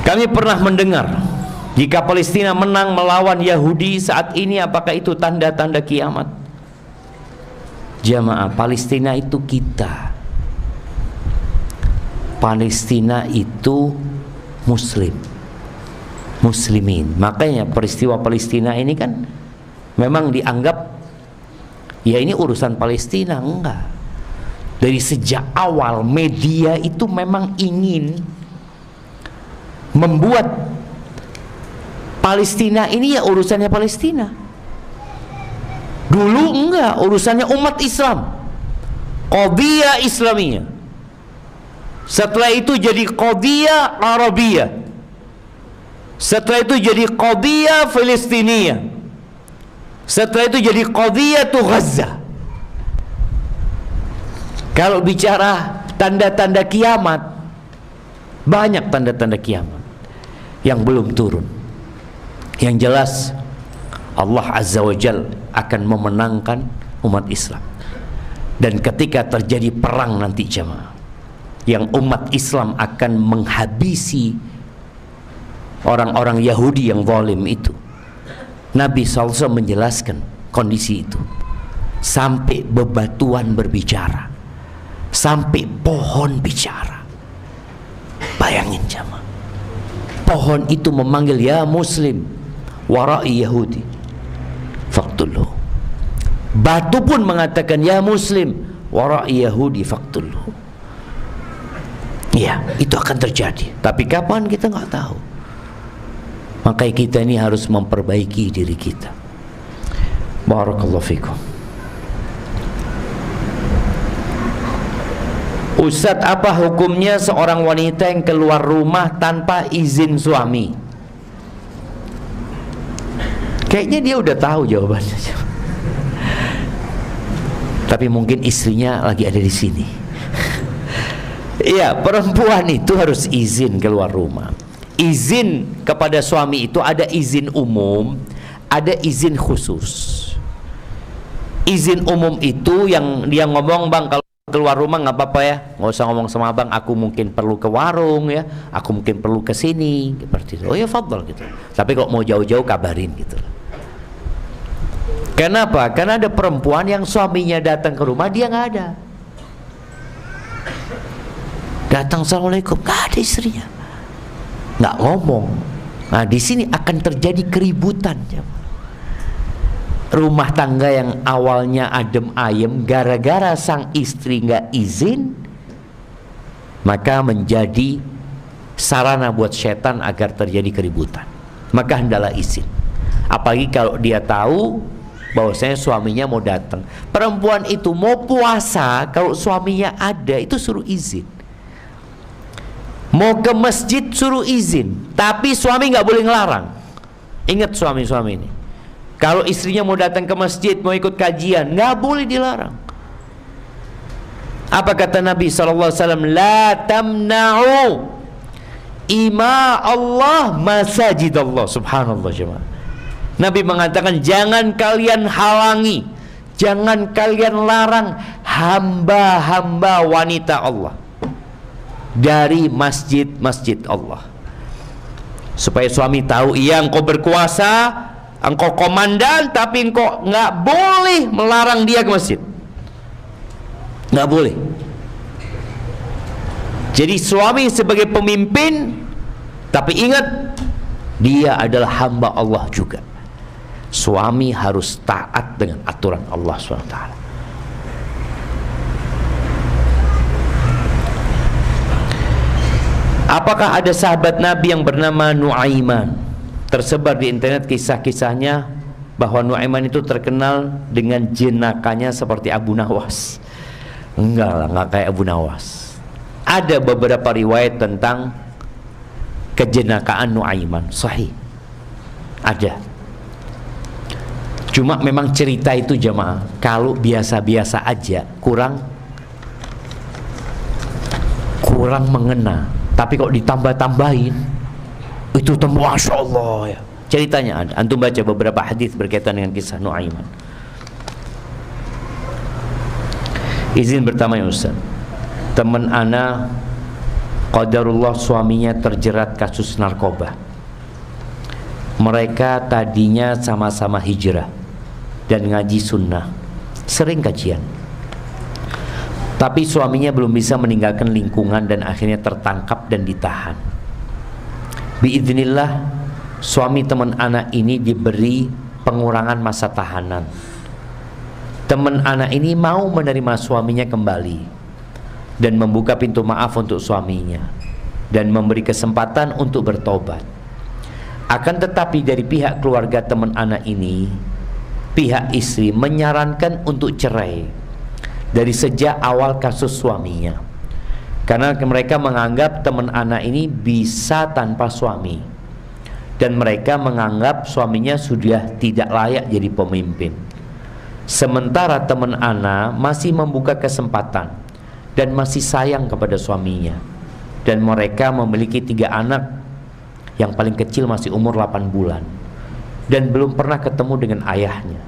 Kami pernah mendengar jika Palestina menang melawan Yahudi saat ini, apakah itu tanda-tanda kiamat? Jamaah, Palestina itu kita. Palestina itu muslimin. Makanya peristiwa Palestina ini kan memang dianggap ya ini urusan Palestina. Enggak. Dari sejak awal media itu memang ingin membuat Palestina ini ya urusannya Palestina. Dulu enggak, urusannya umat Islam, qadhiyah Islamiyah. Setelah itu jadi qadhiyah Arabiyah. Setelah itu jadi qadhiyah Filistiniyah. Setelah itu jadi qadhiyah Gaza. Kalau bicara tanda-tanda kiamat, banyak tanda-tanda kiamat yang belum turun. Yang jelas Allah Azza wa Jal akan memenangkan umat Islam. Dan ketika terjadi perang nanti jamaah, yang umat Islam akan menghabisi orang-orang Yahudi yang zalim itu, Nabi SAW menjelaskan kondisi itu. Sampai bebatuan berbicara, sampai pohon bicara. Bayangin jamaah, pohon itu memanggil, ya muslim warai Yahudi faqtulhu. Batu pun mengatakan, ya muslim warai Yahudi faqtulhu. Ya, itu akan terjadi. Tapi kapan kita nggak tahu. Makanya kita ini harus memperbaiki diri kita. Barakallahu fikum. Ustadz, apa hukumnya seorang wanita yang keluar rumah tanpa izin suami? Kayaknya dia udah tahu jawabannya. Tapi mungkin istrinya lagi ada di sini. Iya, perempuan itu harus izin keluar rumah. Izin kepada suami itu ada izin umum, ada izin khusus. Izin umum itu yang dia ngomong, bang kalau keluar rumah nggak apa-apa ya, nggak usah ngomong sama abang, aku mungkin perlu ke warung ya, aku mungkin perlu ke sini, seperti itu. Oh ya fadl gitu. Tapi kalau mau jauh-jauh kabarin gitu. Kenapa? Karena ada perempuan yang suaminya datang ke rumah dia nggak ada. Datang assalamualaikum, nggak ada istrinya, nggak ngomong. Nah di sini akan terjadi keributan. Rumah tangga yang awalnya adem ayem, gara-gara sang istri nggak izin, maka menjadi sarana buat setan agar terjadi keributan. Maka hendaklah izin. Apalagi kalau dia tahu bahwasanya suaminya mau datang. Perempuan itu mau puasa, kalau suaminya ada itu suruh izin. Mau ke masjid suruh izin, tapi suami nggak boleh ngelarang. Ingat suami-suami ini, kalau istrinya mau datang ke masjid, mau ikut kajian, nggak boleh dilarang. Apa kata Nabi SAW? La tamna'u ima Allah masajid Allah. Subhanallah jemaah. Nabi mengatakan, jangan kalian halangi, jangan kalian larang hamba-hamba wanita Allah dari masjid-masjid Allah. Supaya suami tahu, iya engkau berkuasa, engkau komandan, tapi engkau nggak boleh melarang dia ke masjid, nggak boleh. Jadi suami sebagai pemimpin, tapi ingat dia adalah hamba Allah juga. Suami harus taat dengan aturan Allah SWT. Apakah ada sahabat Nabi yang bernama Nuaiman? Tersebar di internet kisah-kisahnya bahwa Nuaiman itu terkenal dengan jenakanya seperti Abu Nawas. Enggak lah, enggak kayak Abu Nawas. Ada beberapa riwayat tentang kejenakaan Nuaiman, sahih. Ada. Cuma memang cerita itu jemaah, kalau biasa-biasa aja kurang mengena. Tapi kalau ditambah-tambahin itu tambah, masya Allah ya. Ceritanya ada. Antum baca beberapa hadis berkaitan dengan kisah Nuaiman. Izin bertanya Ustaz, teman ana Qadarullah suaminya terjerat kasus narkoba. Mereka tadinya sama-sama hijrah dan ngaji sunnah, sering kajian. Tapi suaminya belum bisa meninggalkan lingkungan dan akhirnya tertangkap dan ditahan. Biiznillah, suami teman anak ini diberi pengurangan masa tahanan. Teman anak ini mau menerima suaminya kembali dan membuka pintu maaf untuk suaminya dan memberi kesempatan untuk bertobat. Akan tetapi dari pihak keluarga teman anak ini, pihak istri menyarankan untuk cerai dari sejak awal kasus suaminya, karena mereka menganggap teman anak ini bisa tanpa suami, dan mereka menganggap suaminya sudah tidak layak jadi pemimpin. Sementara teman anak masih membuka kesempatan dan masih sayang kepada suaminya, dan mereka memiliki 3 anak. Yang paling kecil masih umur 8 bulan dan belum pernah ketemu dengan ayahnya.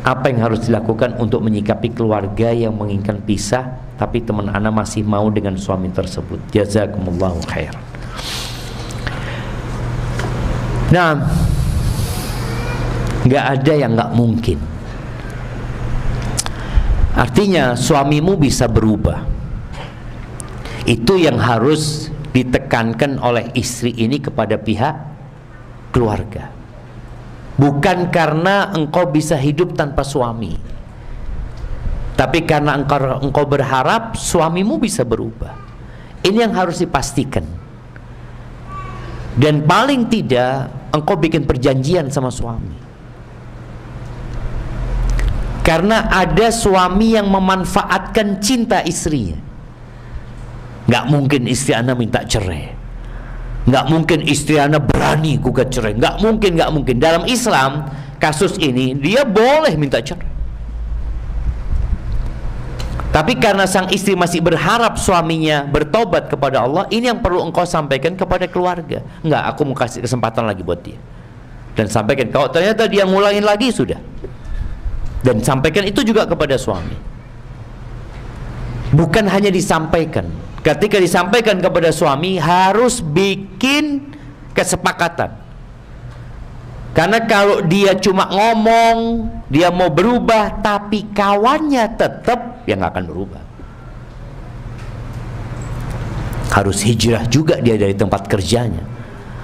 Apa yang harus dilakukan untuk menyikapi keluarga yang menginginkan pisah tapi teman anak masih mau dengan suami tersebut? Jazakumullahu khairan. Nah, nggak ada yang nggak mungkin. Artinya suamimu bisa berubah. Itu yang harus ditekankan oleh istri ini kepada pihak keluarga. Bukan karena engkau bisa hidup tanpa suami, tapi karena engkau berharap suamimu bisa berubah. Ini yang harus dipastikan. Dan paling tidak engkau bikin perjanjian sama suami. Karena ada suami yang memanfaatkan cinta istrinya. Nggak mungkin istri anda minta cerai, nggak mungkin istri anda berani gugat cerai, nggak mungkin. Dalam Islam kasus ini dia boleh minta cerai, tapi karena sang istri masih berharap suaminya bertobat kepada Allah, ini yang perlu engkau sampaikan kepada keluarga. Nggak, aku mau kasih kesempatan lagi buat dia, dan sampaikan kalau ternyata dia ngulangin lagi, sudah, dan sampaikan itu juga kepada suami. Bukan hanya disampaikan, ketika disampaikan kepada suami harus bikin kesepakatan. Karena kalau dia cuma ngomong dia mau berubah tapi kawannya tetap, ya nggak akan berubah. Harus hijrah juga dia dari tempat kerjanya,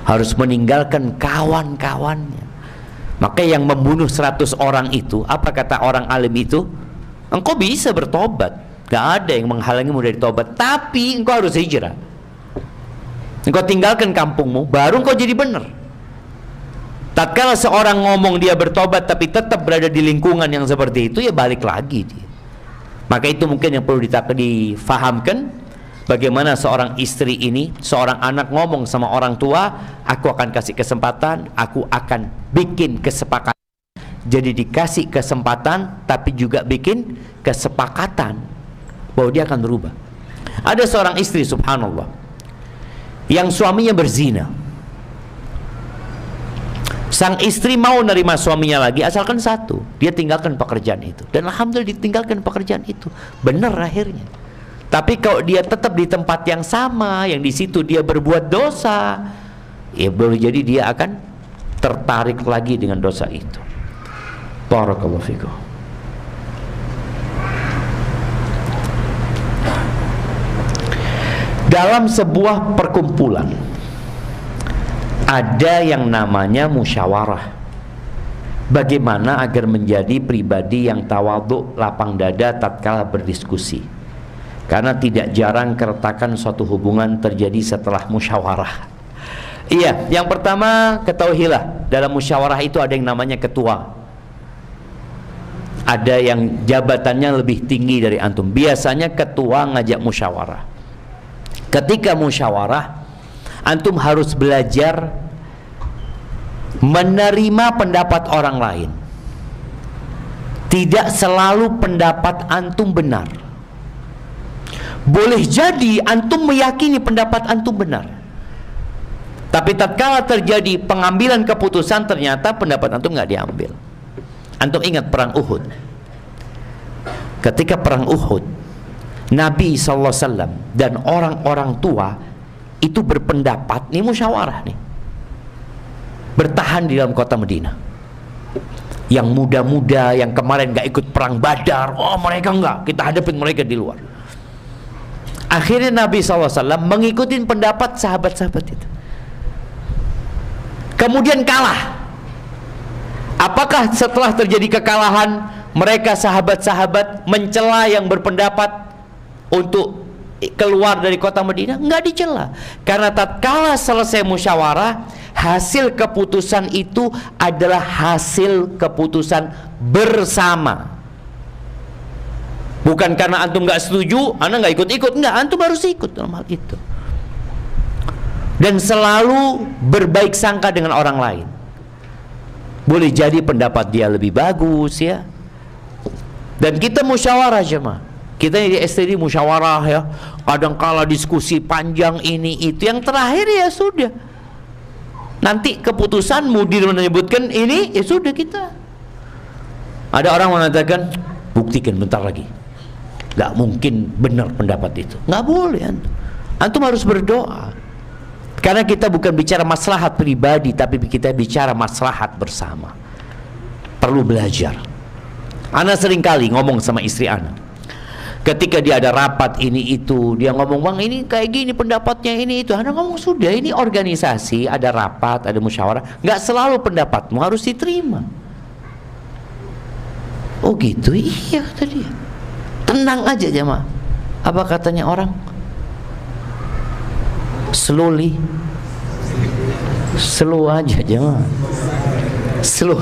harus meninggalkan kawan-kawannya. Maka yang membunuh 100 orang itu, apa kata orang alim itu? Engkau bisa bertobat, gak ada yang menghalangimu dari tobat, tapi engkau harus hijrah. Engkau tinggalkan kampungmu, baru engkau jadi benar. Tatkala seorang ngomong dia bertobat tapi tetap berada di lingkungan yang seperti itu, ya balik lagi dia. Maka itu mungkin yang perlu difahamkan. Bagaimana seorang istri ini, seorang anak ngomong sama orang tua, aku akan kasih kesempatan, aku akan bikin kesepakatan. Jadi dikasih kesempatan tapi juga bikin kesepakatan bahwa dia akan berubah. Ada seorang istri, subhanallah, yang suaminya berzina. Sang istri mau nerima suaminya lagi, asalkan satu, dia tinggalkan pekerjaan itu. Dan alhamdulillah ditinggalkan pekerjaan itu, benar akhirnya. Tapi kalau dia tetap di tempat yang sama, yang di situ dia berbuat dosa, ya boleh jadi dia akan tertarik lagi dengan dosa itu. Barakallahu fikum. Dalam sebuah perkumpulan ada yang namanya musyawarah. Bagaimana agar menjadi pribadi yang tawadhu, lapang dada tatkala berdiskusi. Karena tidak jarang keretakan suatu hubungan terjadi setelah musyawarah. Iya, yang pertama ketahuilah, dalam musyawarah itu ada yang namanya ketua. Ada yang jabatannya lebih tinggi dari antum. Biasanya ketua ngajak musyawarah. Ketika musyawarah, antum harus belajar menerima pendapat orang lain. Tidak selalu pendapat antum benar. Boleh jadi antum meyakini pendapat antum benar, tapi tatkala terjadi pengambilan keputusan ternyata pendapat antum nggak diambil. Antum ingat perang Uhud? Ketika perang Uhud, Nabi SAW dan orang-orang tua itu berpendapat, nih musyawarah nih, bertahan di dalam kota Madinah. Yang muda-muda yang kemarin gak ikut perang Badar, oh mereka enggak, kita hadapin mereka di luar. Akhirnya Nabi SAW mengikuti pendapat sahabat-sahabat itu, kemudian kalah. Apakah setelah terjadi kekalahan mereka sahabat-sahabat mencela yang berpendapat untuk keluar dari kota Madinah? Enggak dicela, karena tatkala selesai musyawarah, hasil keputusan itu adalah hasil keputusan bersama. Bukan karena antum nggak setuju, anda nggak ikut-ikut, enggak, antum harus ikut dalam hal itu. Dan selalu berbaik sangka dengan orang lain. Boleh jadi pendapat dia lebih bagus ya. Dan kita musyawarah jemaah. Kita di STD musyawarah ya. Kadang kala diskusi panjang ini itu. Yang terakhir ya sudah. Nanti keputusan mudir menyebutkan ini, ya sudah kita. Ada orang mengatakan, buktikan bentar lagi. Gak mungkin benar pendapat itu. Gak boleh antum. Antum harus berdoa. Karena kita bukan bicara maslahat pribadi, tapi kita bicara maslahat bersama. Perlu belajar. Ana sering kali ngomong sama istri Ana. Ketika dia ada rapat ini itu, dia ngomong, bang ini kayak gini pendapatnya ini itu. Ana ngomong, sudah ini organisasi, ada rapat, ada musyawarah, nggak selalu pendapatmu harus diterima. Oh gitu, iya kata dia. Tenang aja jemaah. Apa katanya orang? Slowly, slow aja jemaah. Slow.